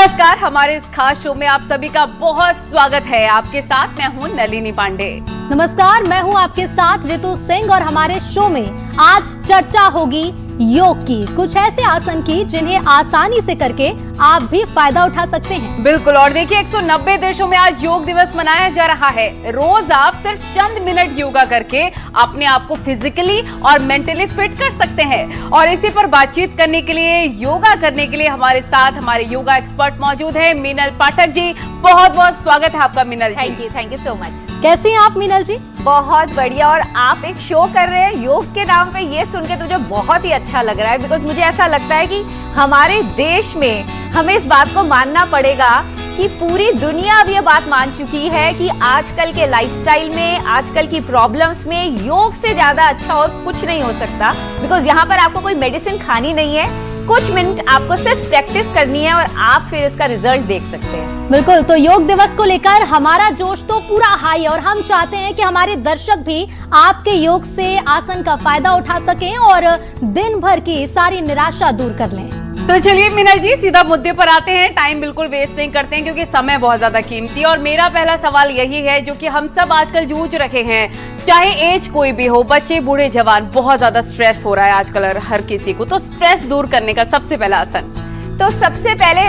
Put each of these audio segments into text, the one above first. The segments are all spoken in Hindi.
नमस्कार, हमारे इस खास शो में आप सभी का बहुत स्वागत है। आपके साथ मैं हूं नलिनी पांडे। नमस्कार, मैं हूं आपके साथ ऋतु सिंह और हमारे शो में आज चर्चा होगी योग की, कुछ ऐसे आसन की जिन्हें आसानी से करके आप भी फायदा उठा सकते हैं। बिल्कुल, और देखिए 190 देशों में आज योग दिवस मनाया जा रहा है। रोज आप सिर्फ चंद मिनट योगा करके अपने आप को फिजिकली और मेंटली फिट कर सकते हैं। और इसी पर बातचीत करने के लिए, योगा करने के लिए हमारे साथ हमारे योगा एक्सपर्ट मौजूद है, मीनल पाठक जी। बहुत बहुत स्वागत है आपका Meenal ji. Thank you so much. कैसे हैं आप मीनल जी? बहुत बढ़िया। और आप एक शो कर रहे हैं योग के नाम पे, ये सुन के मुझे बहुत ही अच्छा लग रहा है, बिकॉज मुझे ऐसा लगता है कि हमारे देश में हमें इस बात को मानना पड़ेगा कि पूरी दुनिया अब ये बात मान चुकी है कि आजकल के लाइफस्टाइल में, आजकल की प्रॉब्लम्स में योग से ज्यादा अच्छा और कुछ नहीं हो सकता। बिकॉज यहाँ पर आपको कोई मेडिसिन खानी नहीं है, कुछ मिनट आपको सिर्फ प्रैक्टिस करनी है और आप फिर इसका रिजल्ट देख सकते हैं। बिल्कुल, तो योग दिवस को लेकर हमारा जोश तो पूरा हाई, और हम चाहते हैं कि हमारे दर्शक भी आपके योग से आसन का फायदा उठा सकें और दिन भर की सारी निराशा दूर कर लें। तो चलिए मीनल जी, सीधा मुद्दे पर आते हैं। टाइम बिल्कुल वेस्ट नहीं करते हैं क्योंकि समय बहुत ज्यादा कीमती है। और मेरा पहला सवाल यही है जो कि हम सब आजकल जूझ रहे हैं, चाहे एज कोई भी हो, बच्चे बूढ़े जवान, बहुत ज्यादा स्ट्रेस हो रहा है आजकल हर किसी को। तो स्ट्रेस दूर करने का सबसे पहला आसन, तो सबसे पहले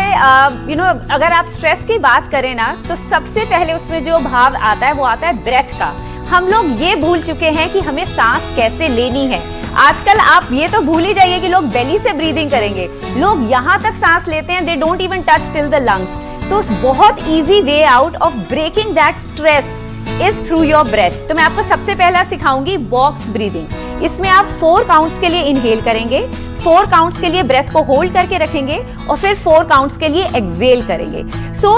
अगर आप स्ट्रेस की बात करें ना, तो सबसे पहले उसमें जो भाव आता है वो आता है ब्रेथ का। हम लोग ये भूल चुके हैं कि हमें सांस कैसे लेनी है। आजकल आप ये तो भूल ही जाइए कि लोग बेली से ब्रीदिंग करेंगे, लोग यहाँ तक सांस लेते हैं, they don't even touch till the lungs. तो बहुत easy way out of breaking that stress is through your breath. तो मैं आपको सबसे पहला सिखाऊंगी बॉक्स ब्रीदिंग। इसमें आप 4 काउंट्स के लिए इनहेल करेंगे, 4 काउंट्स के लिए ब्रेथ को होल्ड करके रखेंगे और फिर 4 काउंट्स के लिए एक्सेल करेंगे।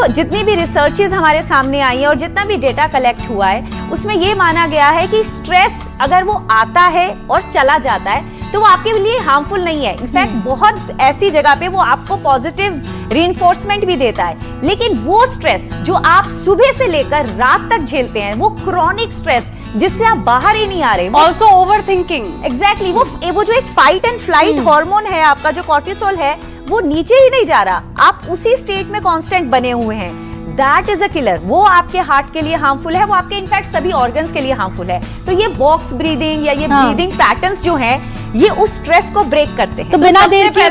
जितनी भी रिसर्चेस हमारे सामने आई है और जितना भी डेटा कलेक्ट हुआ है, उसमें ये माना गया है कि स्ट्रेस अगर वो आता है और चला जाता है तो वो आपके लिए हार्मफुल नहीं है। इनफैक्ट बहुत ऐसी जगह पे वो आपको पॉजिटिव रीइंफोर्समेंट भी देता है। लेकिन वो स्ट्रेस जो आप सुबह से लेकर रात तक झेलते हैं, वो क्रॉनिक स्ट्रेस जिससे आप बाहर ही नहीं आ रहे, ऑल्सो ओवर थिंकिंग। एग्जैक्टली, वो जो एक फाइट एंड फ्लाइट हार्मोन है आपका, जो कॉर्टिसोल है, वो नीचे ही नहीं जा रहा, आप उसी स्टेट में कांस्टेंट बने हुए हैं। That is a killer. वो आपके हार्ट के लिए हार्मफुल है, वो आपके इनफैक्ट सभी ऑर्गन्स के लिए हार्मफुल है। तो ये बॉक्स ब्रीदिंग या ये ब्रीदिंग पैटर्न्स जो हैं, ये उस स्ट्रेस को ब्रेक करते हैं। तो बिना देर के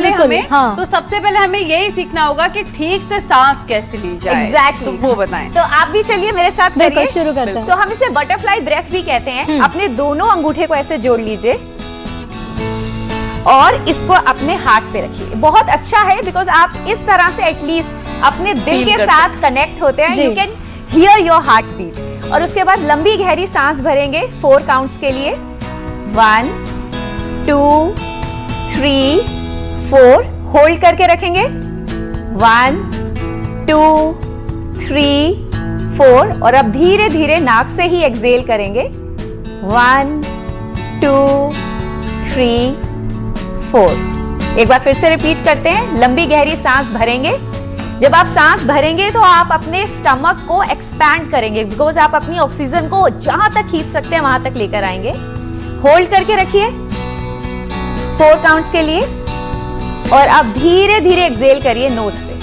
तो सबसे पहले हमें यही सीखना होगा कि ठीक से सांस कैसे ली जाए। एग्जैक्टली, तो वो बताएं। तो आप भी चलिए मेरे साथ करिए, शुरू करते हैं। तो हम इसे बटरफ्लाई ब्रेथ भी कहते हैं। अपने दोनों अंगूठे को ऐसे जोड़ लीजिए और इसको अपने हार्ट पे रखिए। बहुत अच्छा है बिकॉज आप इस तरह से एटलीस्ट अपने दिल के साथ कनेक्ट होते हैं। You can hear your heart beat. और उसके बाद लंबी गहरी सांस भरेंगे 4 काउंट्स के लिए। 1 2 3 4, होल्ड करके रखेंगे। 1 2 3 4, और अब धीरे धीरे नाक से ही एक्सेल करेंगे। 1 2 3 4। एक बार फिर से रिपीट करते हैं। लंबी गहरी सांस भरेंगे। जब आप सांस भरेंगे तो आप अपने स्टमक को एक्सपैंड करेंगे, बिकॉज आप अपनी ऑक्सीजन को जहां तक खींच सकते हैं वहां तक लेकर आएंगे। होल्ड करके रखिए 4 काउंट्स के लिए, और अब धीरे धीरे एक्सेल करिए नोज से।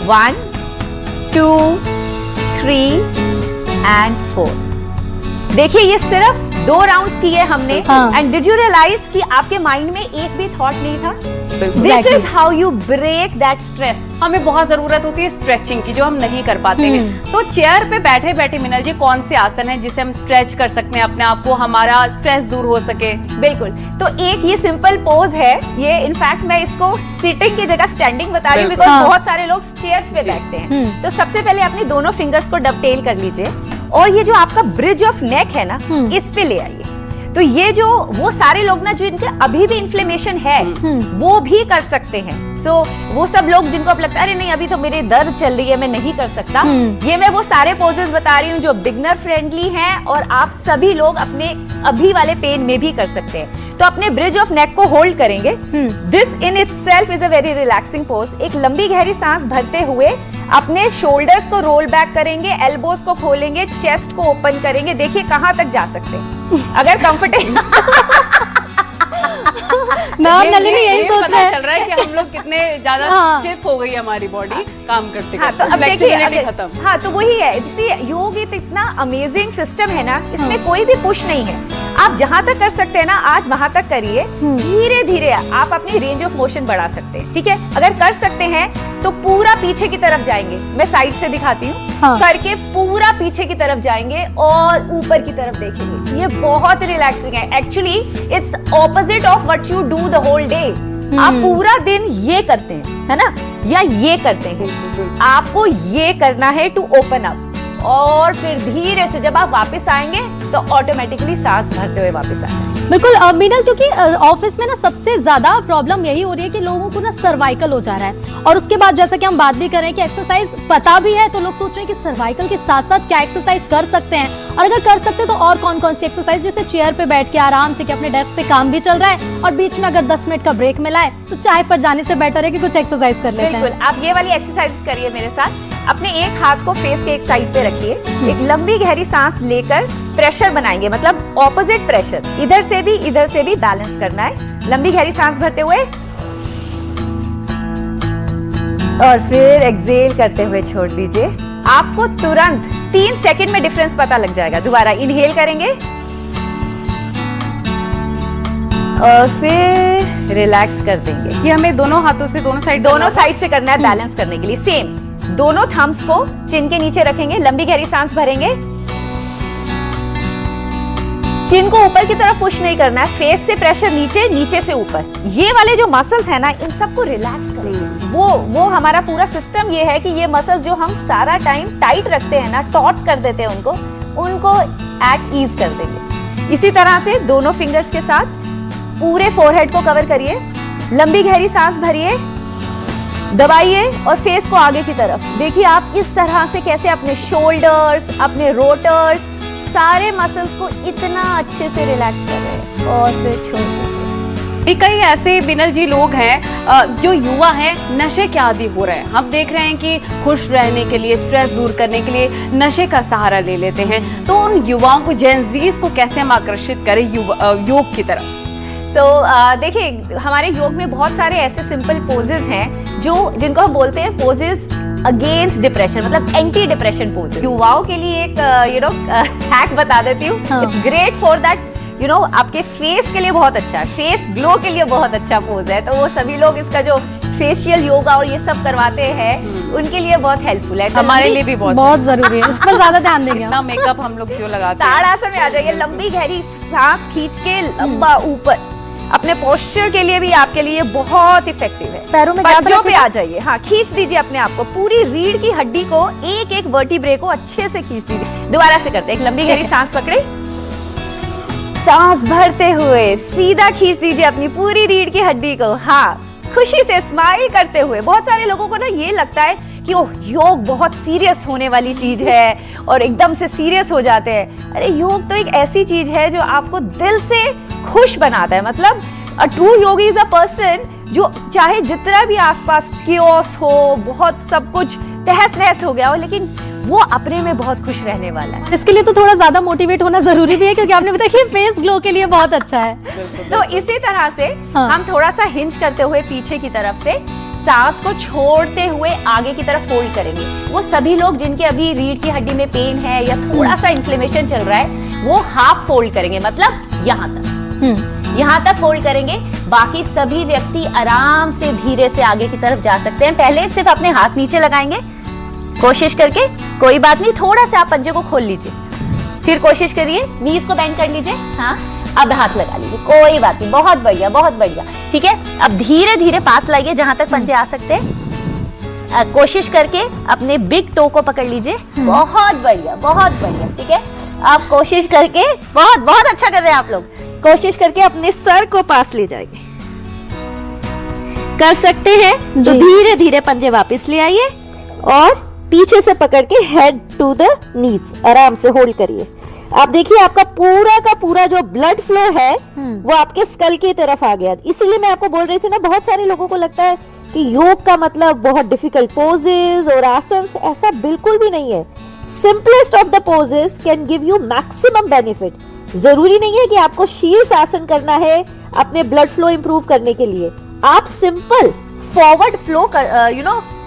1 2 3 and 4। देखिए, ये सिर्फ 2 राउंड्स किए हमने। एंड डिड यू रियलाइज कि आपके माइंड में एक भी थॉट नहीं था? This is how you break that stress. हमें बहुत जरूरत होती है स्ट्रेचिंग की, जो हम नहीं कर पाते हैं। तो चेयर पे बैठे बैठे मीनल जी, कौन से आसन है जिसे हम स्ट्रेच कर सकते हैं अपने आप को, हमारा स्ट्रेस दूर हो सके? बिल्कुल, तो एक ये सिंपल पोज है। ये इनफैक्ट मैं इसको सिटिंग की जगह स्टैंडिंग बता रही हूँ, बिकॉज बहुत सारे लोग चेयर्स पे बैठते हैं। तो सबसे पहले अपने दोनों फिंगर्स को डबटेल कर लीजिए और ये जो आपका ब्रिज ऑफ नेक है ना, इस पे ले आइए। तो ये जो वो सारे लोग ना जो इनके अभी भी इन्फ्लेमेशन है, वो भी कर सकते हैं। वो सब लोग जिनको अब लगता है अरे नहीं अभी तो मेरे दर्द चल रही है, मैं नहीं कर सकता, ये मैं वो सारे पोजेस बता रही हूँ जो बिगनर फ्रेंडली हैं और आप सभी लोग अपने अभी वाले पेन में भी कर सकते हैं। तो अपने ब्रिज ऑफ नेक को होल्ड करेंगे। This in itself is a very relaxing pose. एक लंबी गहरी सांस भरते हुए अपने शोल्डर्स को रोल बैक करेंगे, एल्बोज को खोलेंगे, चेस्ट को ओपन करेंगे। देखिए कहां तक जा सकते हैं। अगर कंफर्टेबल मैं और नलिनी यही ये सोच पता रहे चल रहा है कि हम लोग कितने ज्यादा हाँ। स्टिफ हो गई हमारी बॉडी काम करते हाँ, तो करते। अब देखिए Flexibility खत्म। हाँ, तो वही है, इसलिए योग एक इतना अमेजिंग सिस्टम है ना, इसमें कोई भी पुश नहीं है। आप जहाँ तक कर सकते हैं ना, आज वहाँ तक करिए। धीरे धीरे आप अपनी रेंज ऑफ मोशन बढ़ा सकते हैं, ठीक है। अगर कर सकते हैं तो पूरा पीछे की तरफ जाएंगे, मैं साइड से दिखाती हूँ। हाँ। करके पूरा पीछे की तरफ जाएंगे और ऊपर की तरफ देखेंगे। ये बहुत रिलैक्सिंग है। Actually it's opposite of what you do the whole day. आप पूरा दिन ये करते हैं, है ना, या ये करते हैं। आपको ये करना है टू ओपन अप, और फिर धीरे से जब आप वापस आएंगे तो ऑटोमेटिकली सांस भरते हुए वापस आ जाएंगे। बिल्कुल मीनल, क्योंकि ऑफिस में ना सबसे ज्यादा प्रॉब्लम यही हो रही है कि लोगों को ना सर्वाइकल हो जा रहा है। और उसके बाद जैसा कि हम बात भी कर रहे हैं कि एक्सरसाइज पता भी है, तो लोग सोच रहे हैं कि सर्वाइकल के साथ साथ क्या एक्सरसाइज कर सकते हैं, और अगर कर सकते हैं तो और कौन कौन सी एक्सरसाइज, जैसे चेयर पे बैठ के आराम से कि अपने डेस्क पे काम भी चल रहा है और बीच में अगर 10 मिनट का ब्रेक मिला है तो चाय पर जाने से बेटर है कि कुछ एक्सरसाइज कर लेते हैं। बिल्कुल, आप ये वाली एक्सरसाइज करिए मेरे साथ। अपने एक हाथ को फेस के एक साइड पे रखिए, एक लंबी गहरी सांस लेकर प्रेशर बनाएंगे, मतलब ऑपोजिट प्रेशर, इधर से भी बैलेंस करना है। लंबी गहरी सांस भरते हुए और फिर एक्सहेल करते हुए छोड़ दीजिए। आपको तुरंत 3 सेकंड में डिफरेंस पता लग जाएगा। दोबारा इनहेल करेंगे और फिर रिलैक्स कर देंगे। ये हमें दोनों हाथों से दोनों साइड से करना है बैलेंस करने के लिए। सेम दोनों थम्स को चिन के नीचे रखेंगे, लंबी गहरी सांस भरेंगे। चिन को ऊपर की तरफ पुश नहीं करना है, फेस से प्रेशर नीचे, नीचे से ऊपर। ये वाले जो मसल्स है ना, इन सबको रिलैक्स करेंगे। वो हमारा पूरा सिस्टम ये है कि ये मसल्स जो हम सारा टाइम टाइट रखते हैं ना, टॉट कर देते हैं उनको एट ईज कर देंगे। इसी तरह से दोनों फिंगर्स के साथ पूरे फोरहेड को कवर करिए, लंबी गहरी सांस भरिए, दबाइए और फेस को आगे की तरफ देखिए। आप इस तरह से कैसे अपने शोल्डर्स, अपने रोटर्स, सारे मसल्स को इतना अच्छे से रिलैक्स कर रहे हैं और फिर छोड़ दीजिए। कई ऐसे बिनल जी लोग हैं जो युवा हैं, नशे के आदी हो रहे हैं। हम देख रहे हैं कि खुश रहने के लिए, स्ट्रेस दूर करने के लिए नशे का सहारा ले लेते हैं। तो उन युवाओं को, जेनजीज को कैसे हम आकर्षित करें योग की तरफ? तो देखिए, हमारे योग में बहुत सारे ऐसे सिंपल पोजेस हैं जिनको हम बोलते हैं पोजेस अगेंस्ट डिप्रेशन, मतलब एंटी डिप्रेशन पोजेस। युवाओं के लिए एक हैक बता देती हूँ। इट्स ग्रेट फॉर दैट, आपके फेस के लिए बहुत अच्छा है, फेस ग्लो के लिए बहुत अच्छा पोज है। तो वो सभी लोग इसका जो फेशियल योगा और ये सब करवाते हैं, उनके लिए बहुत हेल्पफुल है। तो हमारे लिए भी बहुत जरूरी है, इस पर ज्यादा ध्यान देंगे। इतना मेकअप हम लोग जो लगाते हैं। ताड़ासन में आ जाइए, लंबी गहरी सांस खींच के लंबा ऊपर, अपने पोस्चर के लिए भी आपके लिए बहुत इफेक्टिव है। पैरों में पंजों पे आ जाइए, हाँ, खींच दीजिए अपने आप को, पूरी रीढ़ की हड्डी को, एक एक वर्टिब्रे को अच्छे से खींच दीजिए। दोबारा से करते हैं, एक लंबी गहरी सांस पकड़े, सांस भरते हुए सीधा खींच दीजिए अपनी पूरी रीढ़ की हड्डी को। हाँ, खुशी से स्माइल करते हुए। बहुत सारे लोगों को ना ये लगता है कि ओह, योग बहुत सीरियस होने वाली चीज है और एकदम से सीरियस हो जाते हैं। अरे, योग तो एक ऐसी चीज है जो आपको दिल से खुश बनाता है। मतलब a true Yogi is a person जो चाहे जितना भी आसपास कियोस हो, बहुत सब कुछ तहस नहस हो गया हो, लेकिन वो अपने में बहुत खुश रहने वाला है। इसके लिए तो थोड़ा ज्यादा मोटिवेट होना जरूरी भी है, क्योंकि आपने बताया कि फेस ग्लो के लिए बहुत अच्छा है। तो इसी तरह से हम थोड़ा सा हिंज करते हुए पीछे की तरफ से सांस को छोड़ते हुए आगे की तरफ फोल्ड करेंगे। वो सभी लोग जिनके अभी रीढ़ की हड्डी में पेन है या थोड़ा सा इन्फ्लेमेशन चल रहा है, वो हाफ फोल्ड करेंगे, मतलब यहाँ तक फोल्ड करेंगे। बाकी सभी व्यक्ति आराम से धीरे से आगे की तरफ जा सकते हैं। पहले सिर्फ अपने हाथ नीचे लगाएंगे, कोशिश करके, कोई बात नहीं, थोड़ा सा आप पंजे को खोल लीजिए, फिर कोशिश करिए, नीज को बेंड कर लीजिए। हाँ, अब हाथ लगा लीजिए, कोई बात नहीं, बहुत बढ़िया, बहुत बढ़िया। ठीक है, अब धीरे धीरे पास लाइए जहां तक पंजे आ सकते हैं। कोशिश करके अपने बिग टो को पकड़ लीजिए, बहुत बढ़िया, बहुत बढ़िया। ठीक है, आप कोशिश करके, बहुत बहुत अच्छा कर रहे हैं आप लोग, कोशिश करके अपने सर को पास ले जाइए। कर सकते हैं तो धीरे धीरे पंजे वापस ले आइए और पीछे से पकड़ के हेड टू द नीज आराम से होल्ड करिए। आप देखिए, आपका पूरा का पूरा जो ब्लड फ्लो है वो आपके स्कल की तरफ आ गया। इसीलिए मैं आपको बोल रही थी ना, बहुत सारे लोगों को लगता है कि योग का मतलब बहुत डिफिकल्ट पोजेस और आसन्स, ऐसा बिल्कुल भी नहीं है। Simplest of the poses can give you maximum benefit. जरूरी नहीं है कि आपको शीर्ष आसन करना है अपने ब्लड फ्लो इंप्रूव करने के लिए। आप सिंपल फॉरवर्ड फ्लो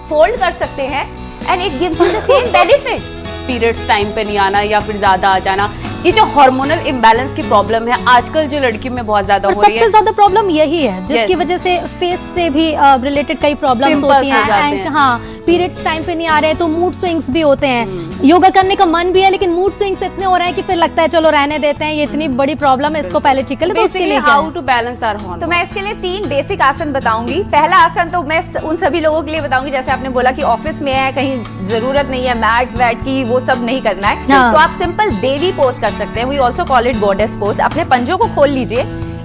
फोल्ड कर सकते हैं and it gives you the same benefit. Periods time पे नहीं आना या फिर ज्यादा आ जाना, ये जो हार्मोनल इम्बैलेंस की प्रॉब्लम है आजकल जो लड़कियों में बहुत ज्यादा हो रही है, सबसे ज्यादा प्रॉब्लम यही है जिसकी Yes. वजह से फेस से भी रिलेटेड कई प्रॉब्लम्स Pimples होती हो जाते हैं। हैं। हाँ, पीरियड्स टाइम पे नहीं आ रहे हैं तो मूड स्विंग्स भी होते हैं। योगा करने का मन भी है लेकिन मूड स्विंग्स इतने हो रहे हैं कि फिर लगता है चलो रहने देते हैं, ये इतनी बड़ी प्रॉब्लम है, इसको पहले ठीक कर ले। तो उसके लिए क्या हाउ है? To balance our hormone. तो मैं इसके लिए 3 बेसिक आसन बताऊंगी। पहला आसन तो मैं उन सभी लोगों के लिए बताऊंगी जैसे आपने बोला कि ऑफिस में है, कहीं जरूरत नहीं है मैट वैट की, वो सब नहीं करना है। हाँ। तो आप सिंपल देवी पोज कर सकते हैं। We also call it goddess pose. अपने पंजों को खोल लीजिए,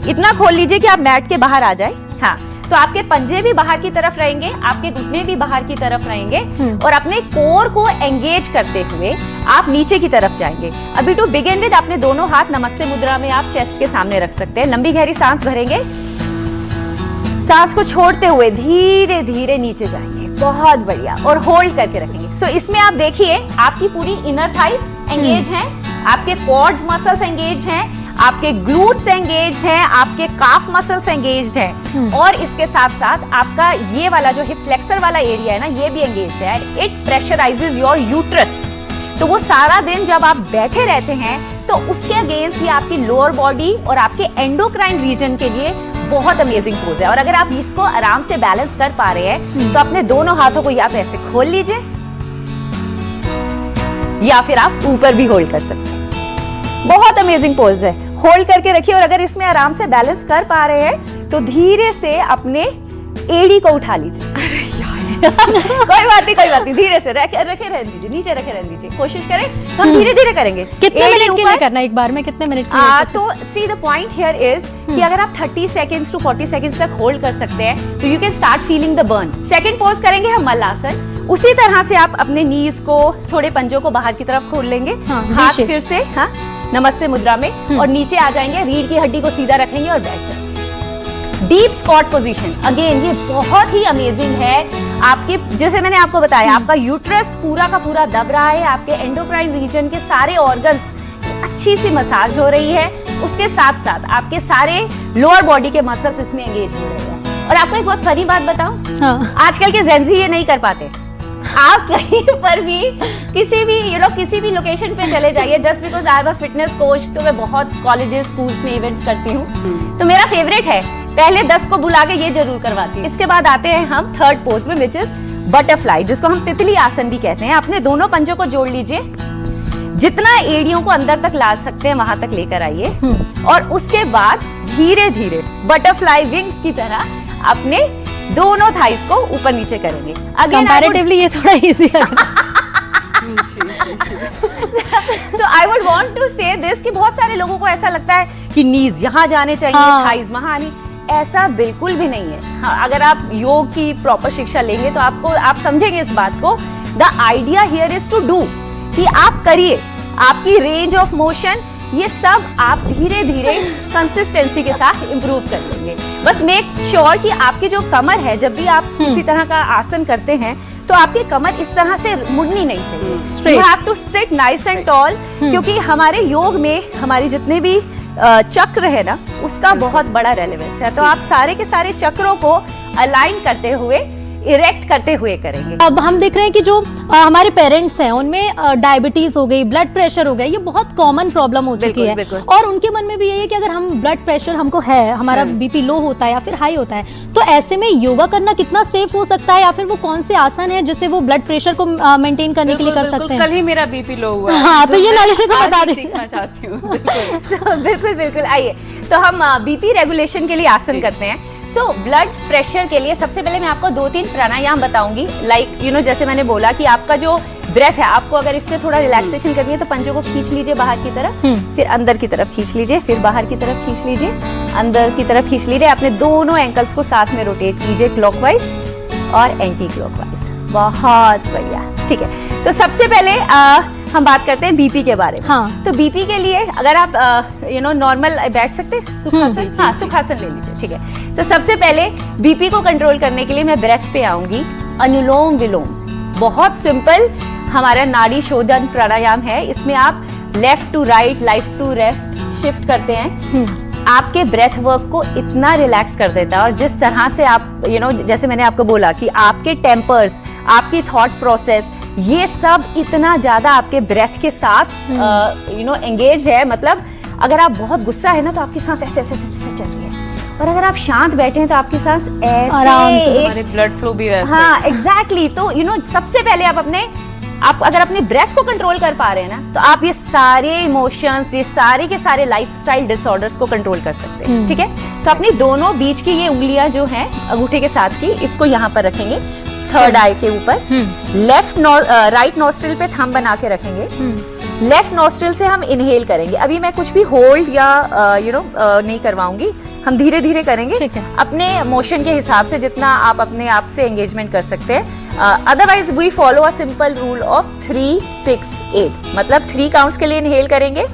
इतना खोल लीजिए कि आप मैट के बाहर आ जाए। हाँ, तो आपके पंजे भी बाहर की तरफ रहेंगे, आपके घुटने भी बाहर की तरफ रहेंगे और अपने कोर को एंगेज करते हुए आप नीचे की तरफ जाएंगे। अभी टू बिगिन विद अपने दोनों हाथ नमस्ते मुद्रा में आप चेस्ट के सामने रख सकते हैं। लंबी गहरी सांस भरेंगे, सांस को छोड़ते हुए धीरे धीरे नीचे जाएंगे, बहुत बढ़िया, और होल्ड करके रखेंगे। सो इसमें आप देखिए आपकी पूरी इनर थाइस एंगेज हैं, आपके क्वाड्स मसल्स एंगेज हैं, आपके ग्लूट्स एंगेज हैं, आपके काफ मसल्स एंगेज्ड हैं, और इसके साथ साथ आपका ये वाला जो हिप फ्लेक्सर वाला एरिया है ना, ये भी एंगेज्ड है। It pressurises your uterus. तो वो सारा दिन जब आप बैठे रहते हैं तो उसके अगेंस्ट ये आपकी लोअर बॉडी और आपके एंडोक्राइन रीजन के लिए बहुत अमेजिंग पोज है। और अगर आप इसको आराम से बैलेंस कर पा रहे हैं तो अपने दोनों हाथों को या तो ऐसे खोल लीजिए या फिर आप ऊपर भी होल्ड कर सकते हैं। बहुत अमेजिंग पोज है, होल्ड करके रखिए। और अगर इसमें आराम से बैलेंस कर पा रहे हैं तो धीरे से अपने एड़ी को उठा लीजिए। कोई बात नहीं, धीरे से रखे रहने दीजिए, नीचे रखे रहने दीजिए, कोशिश करें। हम धीरे धीरे करेंगे। कितने एड़ी मिनट के लिए ऊपर, करना है एक बार में, कितने मिनट के लिए? तो see the point here is कि अगर आप 30 सेकंड्स टू 40 सेकंड्स तक होल्ड कर सकते हैं तो you can start feeling the burn. Second pose करेंगे हम मल्लासन। उसी तरह से आप अपने नीज को, थोड़े पंजों को बाहर की तरफ खोल लेंगे, हाँ, हाथ shape। फिर से नमस्ते मुद्रा में, और नीचे आ जाएंगे, रीढ़ की हड्डी को सीधा रखेंगे और बैठ जाएंगे। डीप स्क्वाट पोजीशन, अगेन ये बहुत ही अमेजिंग है। आपके, जैसे मैंने आपको बताया, आपका यूट्रस पूरा का पूरा दब रहा है, आपके एंडोक्राइन रीजन के सारे ऑर्गन्स अच्छी सी मसाज हो रही है, उसके साथ साथ आपके सारे लोअर बॉडी के मसल्स इसमें एंगेज हो रहे हैं। और आपको एक बहुत फनी बात बताऊं, हाँ। आजकल के जेंजी ये नहीं कर पाते। आप कहीं पर भी किसी भी लोकेशन पे चले जाइए, just because I am a fitness coach, तो मैं बहुत कॉलेजेस स्कूल्स में इवेंट्स करती हूँ, तो मेरा फेवरेट है पहले 10 को बुला के ये जरूर करवाती हूँ। इसके बाद आते हैं हम थर्ड पोज में, विच इज बटरफ्लाई, जिसको हम तितली आसन भी कहते हैं। अपने दोनों पंजों को जोड़ लीजिए, जितना एड़ियों को अंदर तक ला सकते हैं वहां तक लेकर आइए, और उसके बाद धीरे धीरे बटरफ्लाई विंग्स की तरह अपने दोनों थाइस को ऊपर नीचे करेंगे। कंपैरेटिवली ये थोड़ा इजी है। So I would want to say this कि बहुत सारे लोगों को ऐसा लगता है कि नीज यहाँ जाने चाहिए, हाँ। थाइस वहाँ आनी, ऐसा बिल्कुल भी नहीं है। हाँ, अगर आप योग की प्रॉपर शिक्षा लेंगे तो आप समझेंगे इस बात को। The idea here is to do, कि आप करिए, आपकी रेंज ऑफ मोशन ये सब आप धीरे धीरे कंसिस्टेंसी के साथ इंप्रूव कर लेंगे। बस मेक श्योर कि आपकी जो कमर है, जब भी आप किसी तरह का आसन करते हैं तो आपकी कमर इस तरह से मुड़नी नहीं चाहिए। You have to sit nice and tall, क्योंकि हमारे योग में हमारी जितने भी चक्र है ना, उसका बहुत बड़ा रेलेवेंस है। तो आप सारे के सारे चक्रों को अलाइन करते हुए, इरेक्ट करते हुए करेंगे। अब हम देख रहे हैं कि जो हमारे पेरेंट्स हैं उनमें डायबिटीज हो गई, ब्लड प्रेशर हो गया, ये बहुत कॉमन प्रॉब्लम हो चुकी है। बिल्कुल। और उनके मन में भी यही है कि अगर हम ब्लड प्रेशर हमको है, हमारा बीपी लो होता है या फिर हाई होता है, तो ऐसे में योगा करना कितना सेफ हो सकता है, या फिर वो कौन से आसन है जिससे वो ब्लड प्रेशर को मेंटेन करने के लिए कर सकते हैं? कल ही मेरा बीपी लो हुआ। हाँ, तो ये नलिनी को बता दें। सीखना चाहती हूँ। बिल्कुल आइए, तो हम बीपी रेगुलेशन के लिए आसन करते हैं। सो ब्लड प्रेशर के लिए सबसे पहले मैं आपको 2-3 प्राणायाम बताऊंगी। लाइक जैसे मैंने बोला कि आपका जो ब्रेथ है, आपको अगर इससे थोड़ा रिलैक्सेशन करनी है तो पंजों को खींच लीजिए बाहर की तरफ, फिर अंदर की तरफ खींच लीजिए, फिर बाहर की तरफ खींच लीजिए, अंदर की तरफ खींच लीजिए। अपने दोनों एंकल्स को साथ में रोटेट कीजिए, क्लॉकवाइज और एंटी क्लॉकवाइज। बहुत बढ़िया, ठीक है। तो सबसे पहले हम बात करते हैं बीपी के बारे में। हाँ। तो बीपी के लिए अगर आप नॉर्मल बैठ सकते हैं, सुखासन, हाँ सुखासन ले लीजिए, ठीक है। तो सबसे पहले बीपी को कंट्रोल करने के लिए मैं ब्रेथ पे आऊंगी। अनुलोम विलोम, बहुत सिंपल हमारा नाड़ी शोधन प्राणायाम है। इसमें आप left to right, right to left, shift करते हैं आपके ब्रेथ वर्क को इतना रिलैक्स कर देता है। और जिस तरह से आप जैसे मैंने आपको बोला कि आपके टेम्पर्स, आपकी थॉट प्रोसेस, ये सब इतना ज्यादा आपके ब्रेथ के साथ एंगेज है। मतलब अगर आप बहुत गुस्सा है ना तो आपकी सांस ऐसे ऐसे ऐसे चल रही है, और अगर आप शांत बैठे हैं तो आपकी सांस ऐसे, आराम से, हमारे ब्लड फ्लो भी वैसे। हाँ एग्जैक्टली। तो सबसे पहले आप अगर अपने ब्रेथ को कंट्रोल कर पा रहे हैं ना, तो आप ये सारे इमोशंस, ये सारे के सारे लाइफस्टाइल डिसऑर्डर्स को कंट्रोल कर सकते हैं। ठीक है, तो अपनी दोनों बीच की ये उंगलियां जो हैं अंगूठे के साथ की, इसको यहाँ पर रखेंगे थर्ड आई के ऊपर। राइट नॉस्ट्रिल पे थंब बना के रखेंगे। लेफ्ट नॉस्ट्रिल से हम इनहेल करेंगे। अभी मैं कुछ भी होल्ड या नहीं करवाऊंगी, हम धीरे धीरे करेंगे अपने मोशन के हिसाब से, जितना आप अपने आप से एंगेजमेंट कर सकते हैं। Otherwise we follow a simple rule of 3, 6, 8। मतलब 3 काउंट्स के लिए इनहेल करेंगे।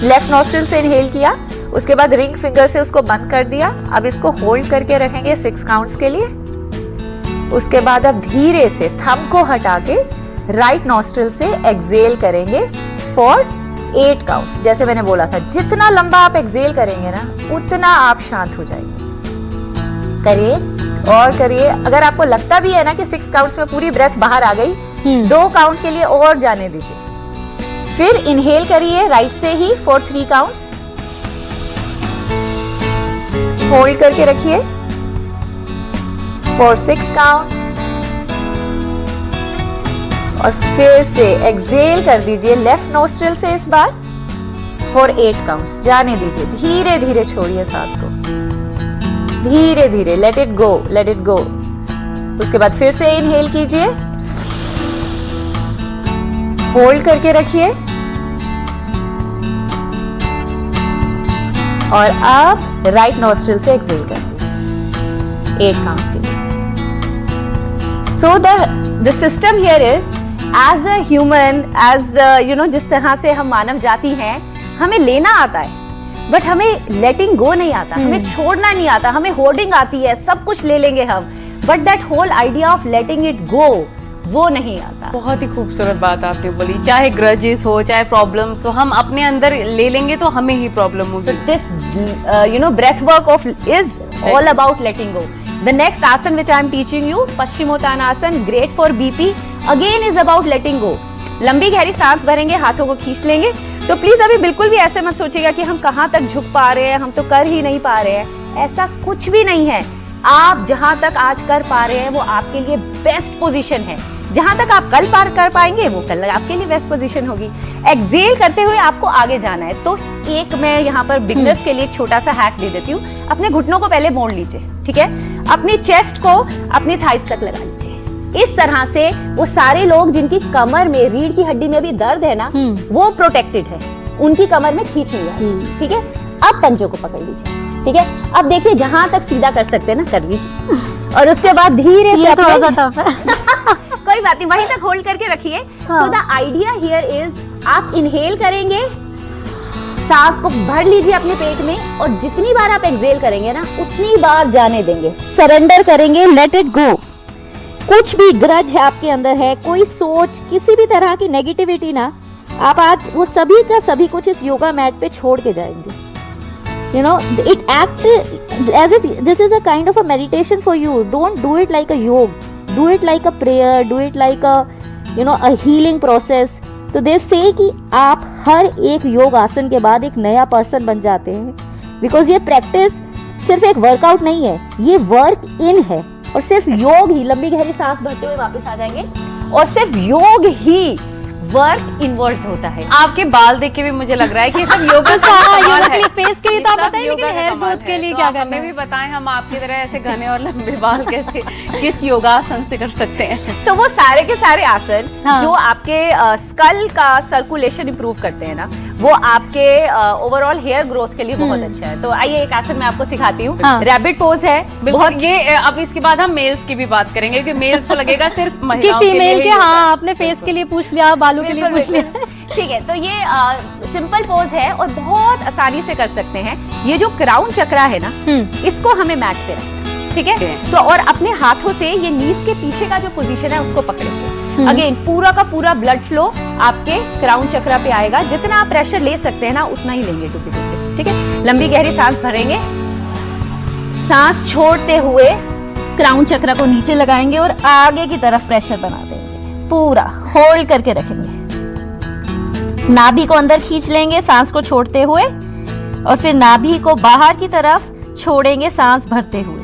लेफ्ट नॉस्ट्रिल से इनहेल किया, उसके बाद रिंग फिंगर से उसको बंद कर दिया। अब इसको होल्ड करके रखेंगे 6 काउंट्स के लिए। उसके बाद अब धीरे से थंब को हटा के राइट नॉस्ट्रिल से एक्सेल करेंगे फॉर 8 काउंट्स। जैसे मैंने बोला था, जितना लंबा आप एक्सेल करेंगे ना, उतना आप शांत हो जाएंगे। करिए और करिए। अगर आपको लगता भी है ना कि 6 काउंट्स में पूरी ब्रेथ बाहर आ गई, 2 काउंट के लिए और जाने दीजिए। फिर इनहेल करिए राइट से ही फॉर 3 काउंट्स। होल्ड करके रखिए फॉर 6 काउंट्स, और फिर से एक्सेल कर दीजिए लेफ्ट नोस्ट्रिल से इस बार फॉर 8 काउंट्स। जाने दीजिए, धीरे धीरे छोड़िए सांस को, धीरे धीरे, let it go, let it go. उसके बाद फिर से इनहेल कीजिए, होल्ड करके रखिए, और अब राइट नोस्ट्रिल से एक्सेल कर दीजिए 8 काउंट्स के लिए। So the system here is, as a human, जिस तरह से हम मानव जाति हैं, हमें लेना आता है बट हमें लेटिंग गो नहीं आता, हमें छोड़ना नहीं आता। हमें होर्डिंग आती है, सब कुछ ले लेंगे हम, but that whole idea of letting it go, वो नहीं आता। बहुत ही खूबसूरत बात आपने बोली। चाहे ग्रजेस हो, चाहे प्रॉब्लम्स हो, हम अपने अंदर ले लेंगे तो हमें ही प्रॉब्लम होगी। So this breath work is all about letting go. The next asan which I am teaching you, Paschimottanasana, great for BP, again is about letting go. लंबी गहरी सांस भरेंगे, हाथों को खींच लेंगे। तो प्लीज अभी बिल्कुल भी ऐसे मत सोचिएगा कि हम कहाँ तक झुक पा रहे हैं, हम तो कर ही नहीं पा रहे हैं। ऐसा कुछ भी नहीं है। आप जहां तक आज कर पा रहे हैं वो आपके लिए बेस्ट पोजीशन है। जहां तक आप कल पार कर पाएंगे वो कल आपके लिए बेस्ट पोजीशन होगी। एक्सेल करते हुए आपको आगे जाना है। तो एक मैं यहाँ पर बिगिनर्स के लिए एक छोटा सा हैक दे देती हूँ। अपने घुटनों को पहले मोड़ लीजिए, ठीक है। अपनी चेस्ट को अपनी थाइस तक लगा लीजिए। इस तरह से वो सारे लोग जिनकी कमर में, रीढ़ की हड्डी में भी दर्द है ना, वो प्रोटेक्टेड है, उनकी कमर में खींच नहीं है, ठीक है। अब पंजों को पकड़ लीजिए, ठीक है। अब देखिए जहां तक सीधा कर सकते हैं ना कर लीजिए, और उसके बाद धीरे से थोड़ा सा टफ है। कोई बात नहीं, वहीं तक होल्ड करके रखिए। So the idea here is, आप इनहेल करेंगे, सांस को भर लीजिए अपने पेट में, और जितनी बार आप एक्सेल करेंगे ना उतनी बार जाने देंगे, सरेंडर करेंगे, लेट इट गो। कुछ भी ग्रज है आपके अंदर है, कोई सोच, किसी भी तरह की नेगेटिविटी ना, आप आज वो सभी का सभी कुछ इस योगा मैट पे छोड़ के जाएंगे। You know, it act as if this is a kind of a meditation for you. Don't do it like a yoga. Do it like a prayer. Do it like a, a healing process. तो they say कि आप हर एक योग आसन के बाद एक नया पर्सन बन जाते हैं। बिकॉज ये प्रैक्टिस सिर्फ एक वर्कआउट नहीं है, ये वर्क इन है। और सिर्फ योग ही, लंबी गहरी सांस भरते हुए वापस आ जाएंगे, और सिर्फ योग ही वर्क इनवर्ड्स होता है। आपके बाल देख के भी मुझे लग रहा है कि ये सब योगा योगा के लिए, फेस के लिए तो आप बताइए, लेकिन हेयर ग्रोथ के लिए क्या करना है? हमें भी बताएं, हम आपकी तरह ऐसे घने और लंबे बाल कैसे किस योगासन से कर सकते हैं। तो वो सारे के सारे आसन जो आपके स्कल का सर्कुलेशन इंप्रूव करते हैं ना, वो आपके ओवरऑल हेयर ग्रोथ के लिए बहुत अच्छा है। तो आइए एक आसन मैं आपको सिखाती हूँ। रैबिट पोज है बहुत। ये अब इसके बाद हम मेल्स की भी बात करेंगे, क्योंकि मेल्स को लगेगा सिर्फ महिलाओं के लिए फीमेल के। हाँ, आपने फेस के लिए पूछ लिया, बालों के लिए पूछ लिया, ठीक है। तो ये सिंपल पोज है और बहुत आसानी से कर सकते हैं। ये जो क्राउन चक्रा है ना, इसको हमें मैट पे रखना है, ठीक है। तो और अपने हाथों से ये नीज के पीछे का जो पोजीशन है उसको पकड़ेंगे। अगेन पूरा का पूरा ब्लड फ्लो आपके क्राउन चक्रा पे आएगा। जितना आप प्रेशर ले सकते हैं ना उतना ही लेंगे टू बिगिन विद, ठीक है। लंबी गहरी सांस भरेंगे, सांस छोड़ते हुए क्राउन चक्र को नीचे लगाएंगे और आगे की तरफ प्रेशर बना देंगे, पूरा होल्ड करके रखेंगे। नाभि को अंदर खींच लेंगे सांस को छोड़ते हुए और फिर नाभि को बाहर की तरफ छोड़ेंगे सांस भरते हुए।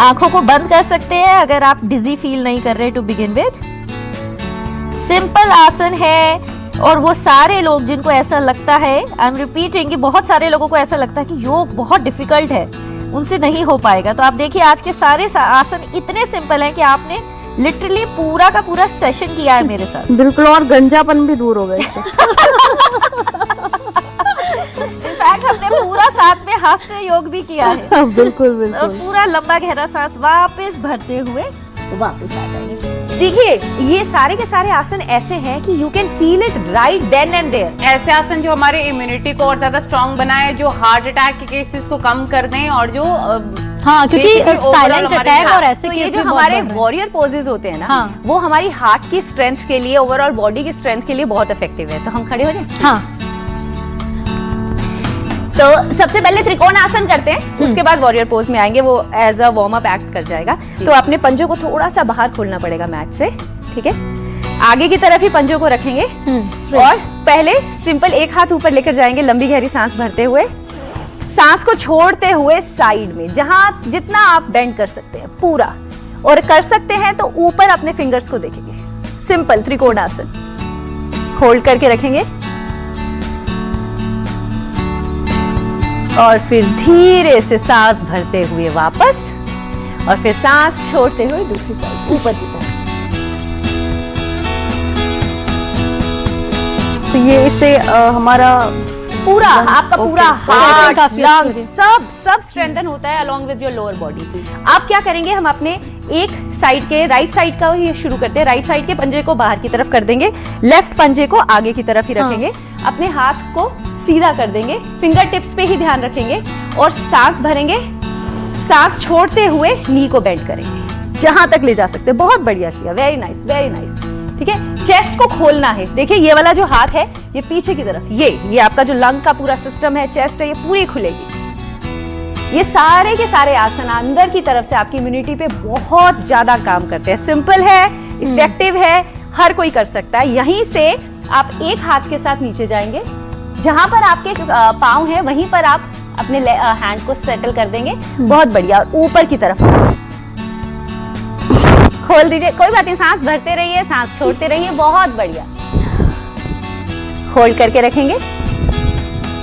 आंखों को बंद कर सकते हैं अगर आप डिजी फील नहीं कर रहे टू बिगिन विद। सिंपल आसन है और वो सारे लोग जिनको ऐसा लगता है, आई एम रिपीटिंग, कि बहुत सारे लोगों को ऐसा लगता है कि योग बहुत डिफिकल्ट है, उनसे नहीं हो पाएगा। तो आप देखिए आज के सारे आसन इतने सिंपल हैं कि आपने लिटरली पूरा का पूरा सेशन किया है मेरे साथ। बिल्कुल, और गंजापन भी दूर हो गया इससे। इनफैक्ट हमने पूरा साथ में हास्य योग भी किया है। बिल्कुल और बिल्कुल। पूरा लंबा गहरा सांस वापस भरते हुए वापस आ जाएंगे। देखिए ये सारे के सारे आसन ऐसे हैं कि you can feel it right then and there. ऐसे आसन जो हमारे इम्यूनिटी को और ज्यादा स्ट्रांग बनाए, जो हार्ट अटैक के केसेस को कम कर दें और जो हाँ, क्योंकि basically overall साइलेंट हमारे अटैक हाँ, और ऐसे तो ये केस जो भी बहुत हमारे बढ़ रहे हैं। वॉरियर पोजेज होते हैं ना, हाँ। वो हमारी हार्ट की स्ट्रेंथ के लिए, ओवरऑल बॉडी की स्ट्रेंथ के लिए बहुत इफेक्टिव है। तो हम खड़े हो जाए। हाँ, तो सबसे पहले त्रिकोण आसन करते हैं, उसके बाद वॉरियर पोज में आएंगे, वो as a warm up act कर जाएगा। तो अपने पंजों को थोड़ा सा बाहर खोलना पड़ेगा मैट से, ठीक है। आगे की तरफ ही पंजों को रखेंगे और पहले सिंपल एक हाथ ऊपर लेकर जाएंगे, लंबी गहरी सांस भरते हुए, सांस को छोड़ते हुए साइड में जहां जितना आप बेंड कर सकते हैं पूरा, और कर सकते हैं तो ऊपर अपने फिंगर्स को देखेंगे। सिंपल त्रिकोण आसन होल्ड करके रखेंगे और फिर धीरे से सांस भरते हुए वापस, और फिर सांस छोड़ते हुए दूसरी साइड ऊपर की तरफ। तो ये इससे हमारा पूरा आपका पूरा हार्ट, काफी लंग्स अच्छी सब स्ट्रेंथन होता है along with your lower body. आप क्या करेंगे, हम अपने एक साइड के राइट साइड का ही शुरू करते हैं। राइट साइड के पंजे को बाहर की तरफ कर देंगे, लेफ्ट पंजे को आगे की तरफ ही रखेंगे। अपने हाथ को सीधा कर देंगे, फिंगर टिप्स पे ही ध्यान रखेंगे और सांस भरेंगे। सांस छोड़ते हुए नी को बेंड करेंगे जहां तक ले जा सकते हैं। बहुत बढ़िया किया, वेरी नाइस वेरी नाइस, ठीक है। चेस्ट को खोलना है। देखिए ये वाला जो हाथ है ये पीछे की तरफ, ये आपका जो लंग का पूरा सिस्टम है, चेस्ट है, ये पूरी खुलेगी। ये सारे के सारे आसन अंदर की तरफ से आपकी इम्यूनिटी पे बहुत ज्यादा काम करते हैं। सिंपल है, इफेक्टिव है, हर कोई कर सकता है। यहीं से आप एक हाथ के साथ नीचे जाएंगे, जहां पर आपके पांव है वहीं पर आप अपने हैंड को सेटल कर देंगे। बहुत बढ़िया, और ऊपर की तरफ खोल दीजिए, कोई बात नहीं, सांस भरते रहिए, सांस छोड़ते रहिए। बहुत बढ़िया, होल्ड करके रखेंगे,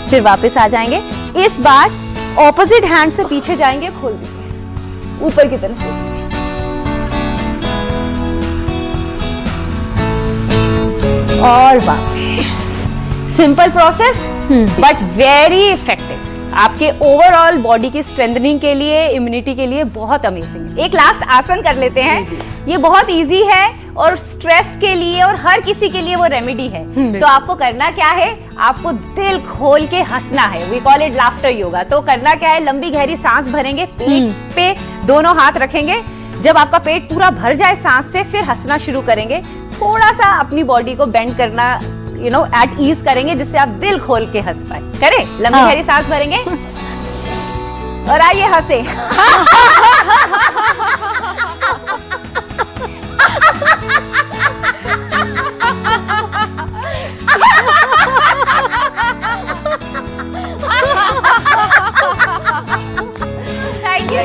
फिर वापस आ जाएंगे। इस बार ऑपोजिट हैंड से पीछे जाएंगे, खोल दीजिए ऊपर की तरफ। और वापस। Simple process but very effective, आपके ओवरऑल बॉडी की स्ट्रेंथनिंग के लिए, इम्यूनिटी के लिए बहुत अमेजिंग है। एक लास्ट आसन कर लेते हैं, ये बहुत इजी है और स्ट्रेस के लिए और हर किसी के लिए वो रेमेडी है। तो आपको करना क्या है, आपको दिल खोल के हंसना है। We call it laughter yoga. तो करना क्या है, लंबी गहरी सांस भरेंगे, पेट पे दोनों हाथ रखेंगे। जब आपका पेट पूरा भर जाए सांस से, फिर हंसना शुरू करेंगे। थोड़ा सा अपनी बॉडी को बेंड करना, एट ईज करेंगे, जिससे आप दिल खोल के हंस पाए। करें, लंबी गहरी सांस भरेंगे और आइए हंसे।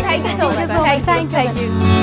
Thank you so much, thank you.